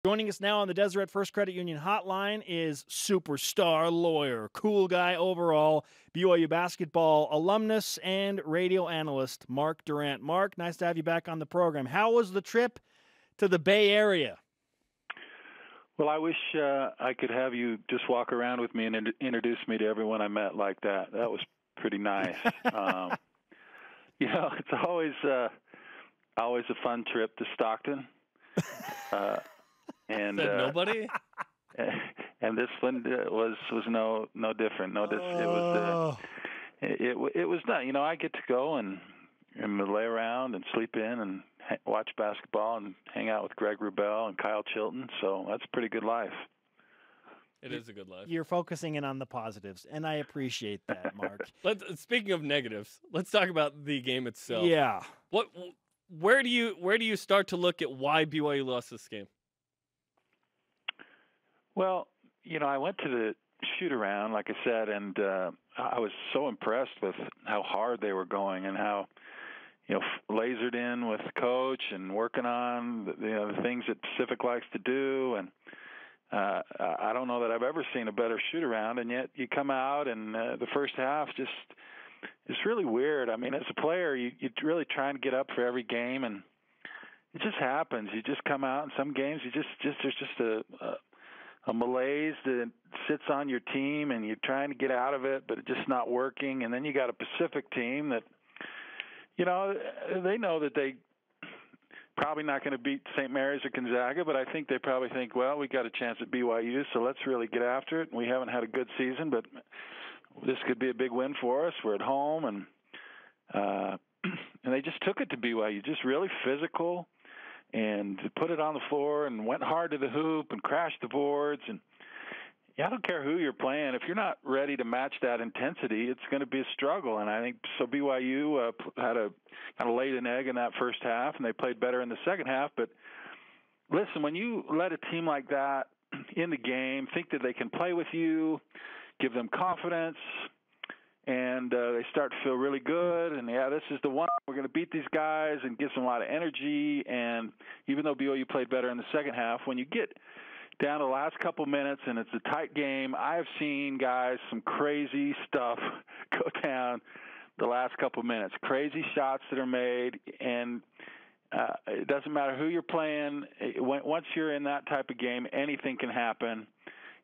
Joining us now on the Deseret First Credit Union hotline is superstar lawyer, cool guy overall, BYU basketball alumnus, and radio analyst Mark Durrant. Mark, nice to have you back on the program. How was the trip to the Bay Area? Well, I wish I could have you just walk around with me and introduce me to everyone I met like that. That was pretty nice. It's always a fun trip to Stockton. And nobody. And this one was no different. It was not. I get to go and lay around and sleep in and watch basketball and hang out with Greg Wrubell and Kyle Chilton. So that's a pretty good life. It is a good life. You're focusing in on the positives, and I appreciate that, Mark. Speaking of negatives, let's talk about the game itself. Yeah. Where do you start to look at why BYU lost this game? Well, I went to the shoot-around, like I said, and I was so impressed with how hard they were going and how, lasered in with the coach and working on the things that Pacific likes to do. And I don't know that I've ever seen a better shoot-around, and yet you come out and the first half it's really weird. I mean, as a player, you're really trying to get up for every game, and it just happens. You just come out in some games, there's just a malaise that sits on your team, and you're trying to get out of it, but it's just not working. And then you got a Pacific team that, they know that they probably not going to beat St. Mary's or Gonzaga, but I think they probably think, well, we got a chance at BYU, so let's really get after it. We haven't had a good season, but this could be a big win for us. We're at home, and they just took it to BYU, just really physical, and put it on the floor and went hard to the hoop and crashed the boards. And I don't care who you're playing. If you're not ready to match that intensity, it's going to be a struggle. And I think so BYU had a kind of laid an egg in that first half, and they played better in the second half. But listen, when you let a team like that in the game think that they can play with you, give them confidence, and they start to feel really good, and this is the one, we're going to beat these guys, and gives them a lot of energy. And even though BYU played better in the second half, when you get down to the last couple minutes and it's a tight game, I've seen guys, some crazy stuff go down the last couple minutes, crazy shots that are made, and it doesn't matter who you're playing. Once you're in that type of game, anything can happen.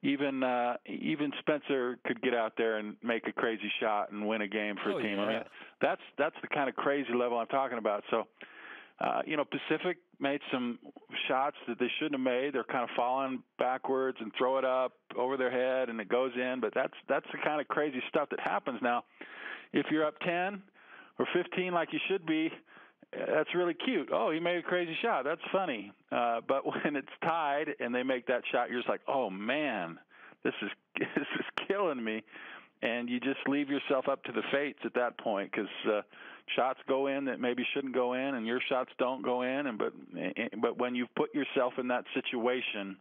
Even Spencer could get out there and make a crazy shot and win a game for a team. Yeah. I mean, that's the kind of crazy level I'm talking about. So, Pacific made some shots that they shouldn't have made. They're kind of falling backwards and throw it up over their head, and it goes in. But that's the kind of crazy stuff that happens. Now, if you're up 10 or 15 like you should be, that's really cute. Oh, he made a crazy shot. That's funny. But when it's tied and they make that shot, you're just like, oh man, this is killing me. And you just leave yourself up to the fates at that point, because shots go in that maybe shouldn't go in, and your shots don't go in. But when you've put yourself in that situation,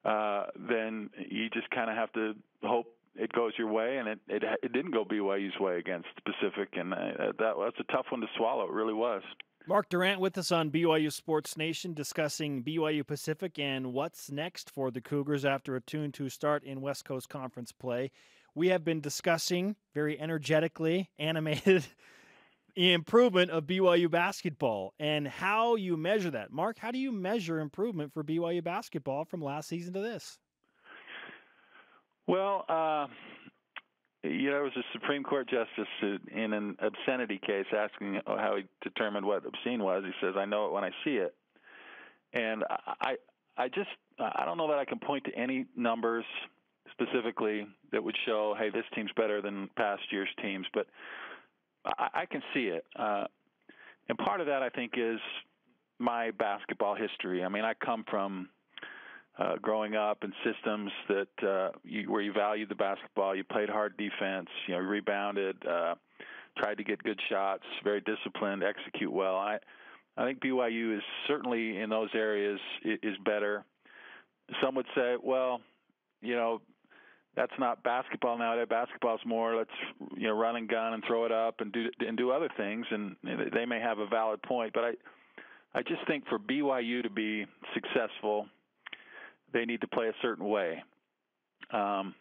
then you just kind of have to hope it goes your way, and it didn't go BYU's way against Pacific, and that's a tough one to swallow. It really was. Mark Durrant with us on BYU Sports Nation, discussing BYU Pacific and what's next for the Cougars after a 2-2 start in West Coast Conference play. We have been discussing, very energetically, animated, the improvement of BYU basketball and how you measure that. Mark, how do you measure improvement for BYU basketball from last season to this? Well, there was a Supreme Court justice in an obscenity case asking how he determined what obscene was. He says, I know it when I see it. And I don't know that I can point to any numbers specifically that would show, hey, this team's better than past year's teams, but I can see it. And part of that, I think, is my basketball history. I mean, I come from growing up in systems that where you valued the basketball, you played hard defense, rebounded, tried to get good shots, very disciplined, execute well. I think BYU is certainly in those areas is better. Some would say, well, that's not basketball nowadays. Basketball's more let's run and gun and throw it up and do other things, and they may have a valid point. But I just think for BYU to be successful, they need to play a certain way. And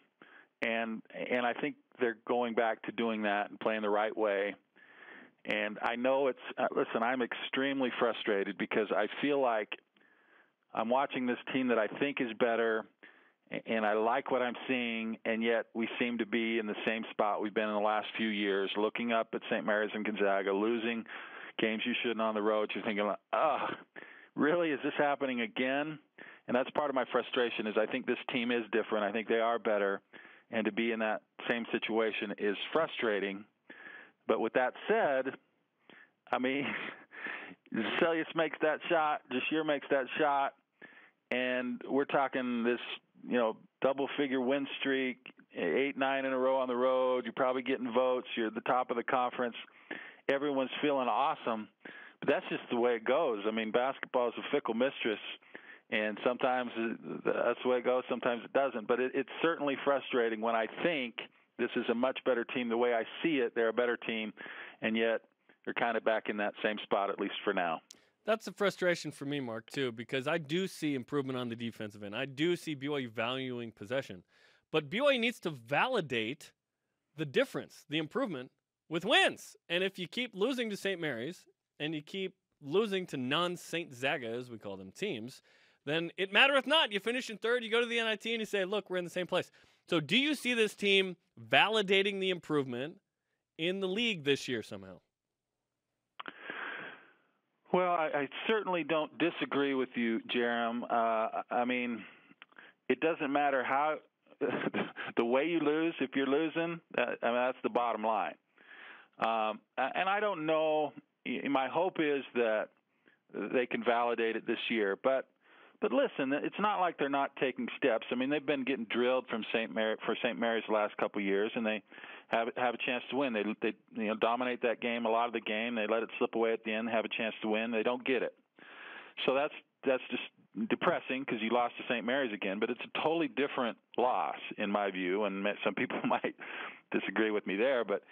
I think they're going back to doing that and playing the right way. And I know listen, I'm extremely frustrated because I feel like I'm watching this team that I think is better, and I like what I'm seeing, and yet we seem to be in the same spot we've been in the last few years, looking up at St. Mary's and Gonzaga, losing games you shouldn't on the road. You're thinking, really, is this happening again? And that's part of my frustration is I think this team is different. I think they are better, and to be in that same situation is frustrating. But with that said, I mean, Celius makes that shot, Jasheer makes that shot, and we're talking this, double-figure win streak, 8-9 in a row on the road. You're probably getting votes. You're at the top of the conference. Everyone's feeling awesome. But that's just the way it goes. I mean, basketball is a fickle mistress, and sometimes that's the way it goes, sometimes it doesn't. But it's certainly frustrating when I think this is a much better team. The way I see it, they're a better team, and yet they're kind of back in that same spot, at least for now. That's a frustration for me, Mark, too, because I do see improvement on the defensive end. I do see BYU valuing possession. But BYU needs to validate the difference, the improvement, with wins. And if you keep losing to St. Mary's and you keep losing to non-St. Zaga, as we call them, teams, then it mattereth not. You finish in third, you go to the NIT, and you say, look, we're in the same place. So do you see this team validating the improvement in the league this year somehow? Well, I certainly don't disagree with you, Jarom. I mean, it doesn't matter how the way you lose. If you're losing, that's the bottom line. And I don't know. My hope is that they can validate it this year. But listen, it's not like they're not taking steps. I mean, they've been getting drilled from St. Mary's the last couple of years, and they have a chance to win. They dominate that game, a lot of the game. They let it slip away at the end, have a chance to win. They don't get it. So that's just depressing because you lost to St. Mary's again. But it's a totally different loss in my view, and some people might disagree with me there. But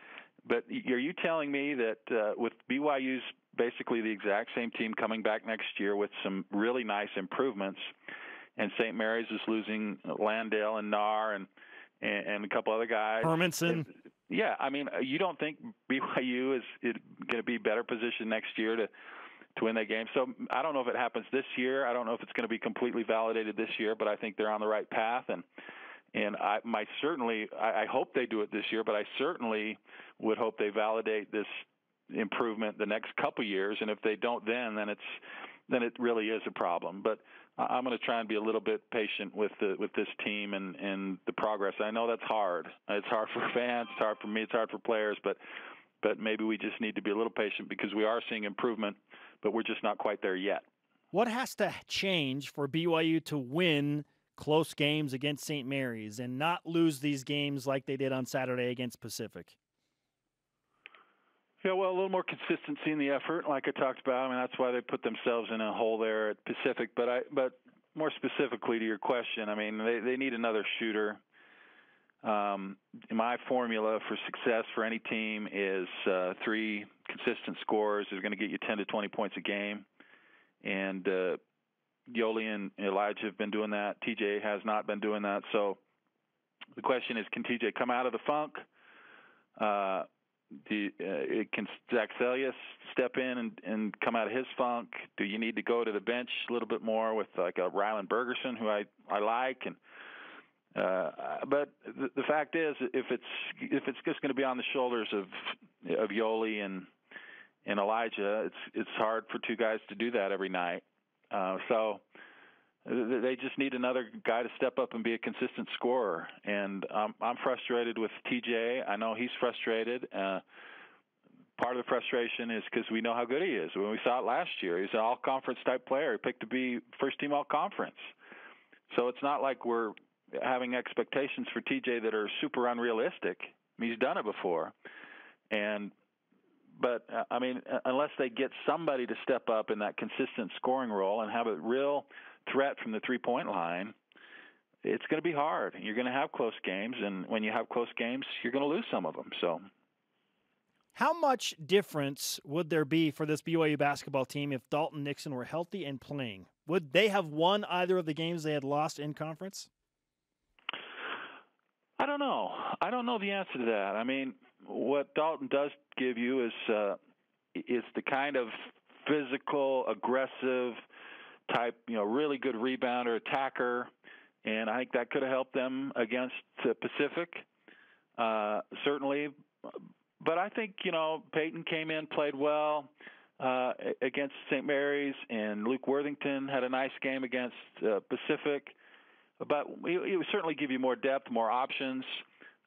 are you telling me that with BYU's basically the exact same team coming back next year with some really nice improvements, and St. Mary's is losing Landale and Nar and a couple other guys. Hermanson. Yeah, I mean, you don't think BYU is going to be better positioned next year to win that game? So I don't know if it happens this year. I don't know if it's going to be completely validated this year, but I think they're on the right path. And I hope they do it this year, but I certainly would hope they validate this improvement the next couple years. And if they don't, then it really is a problem. But I'm going to try and be a little bit patient with this team and the progress. I know that's hard. It's hard for fans. It's hard for me. It's hard for players. But maybe we just need to be a little patient because we are seeing improvement, but we're just not quite there yet. What has to change for BYU to win close games against St. Mary's and not lose these games like they did on Saturday against Pacific? Yeah, well, a little more consistency in the effort, like I talked about. I mean, that's why they put themselves in a hole there at Pacific. But more specifically to your question, I mean, they need another shooter. My formula for success for any team is 3 consistent scorers is going to get you 10 to 20 points a game. And Yoli and Elijah have been doing that. TJ has not been doing that. So the question is, can TJ come out of the funk? Can Zach Celius step in and come out of his funk? Do you need to go to the bench a little bit more with like a Rylan Bergerson, who I like? And but the fact is, if it's just going to be on the shoulders of Yoli and Elijah, it's hard for 2 guys to do that every night. So they just need another guy to step up and be a consistent scorer. And I'm frustrated with TJ. I know he's frustrated. Part of the frustration is because we know how good he is. When we saw it last year, he's an all-conference type player. He picked to be first-team all-conference. So it's not like we're having expectations for TJ that are super unrealistic. I mean, he's done it before. But I mean, unless they get somebody to step up in that consistent scoring role and have a real threat from the three-point line, it's going to be hard. You're going to have close games, and when you have close games, you're going to lose some of them. So, How much difference would there be for this BYU basketball team if Dalton Nixon were healthy and playing? Would they have won either of the games they had lost in conference? I don't know. I don't know the answer to that. I mean, what Dalton does give you is the kind of physical, aggressive type, really good rebounder, attacker, and I think that could have helped them against Pacific, certainly. But I think, Peyton came in, played well against St. Mary's, and Luke Worthington had a nice game against Pacific. But it would certainly give you more depth, more options.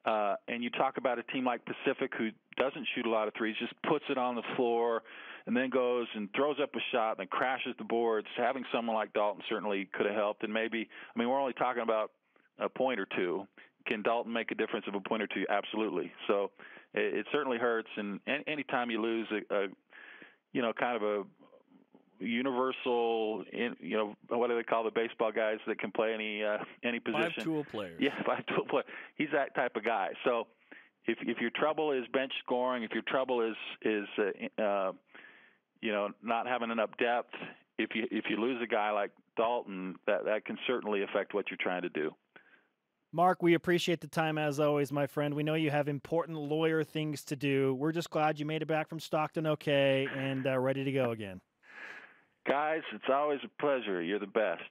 And you talk about a team like Pacific who doesn't shoot a lot of threes, just puts it on the floor and then goes and throws up a shot and then crashes the boards. Having someone like Dalton certainly could have helped. And maybe, we're only talking about a point or two. Can Dalton make a difference of a point or two? Absolutely. So it certainly hurts. And anytime you lose kind of a universal, what do they call the baseball guys that can play any position? Five-tool players. Yeah, five-tool player. He's that type of guy. So if your trouble is bench scoring, if your trouble is not having enough depth, if you lose a guy like Dalton, that can certainly affect what you're trying to do. Mark, we appreciate the time as always, my friend. We know you have important lawyer things to do. We're just glad you made it back from Stockton okay and ready to go again. Guys, it's always a pleasure. You're the best.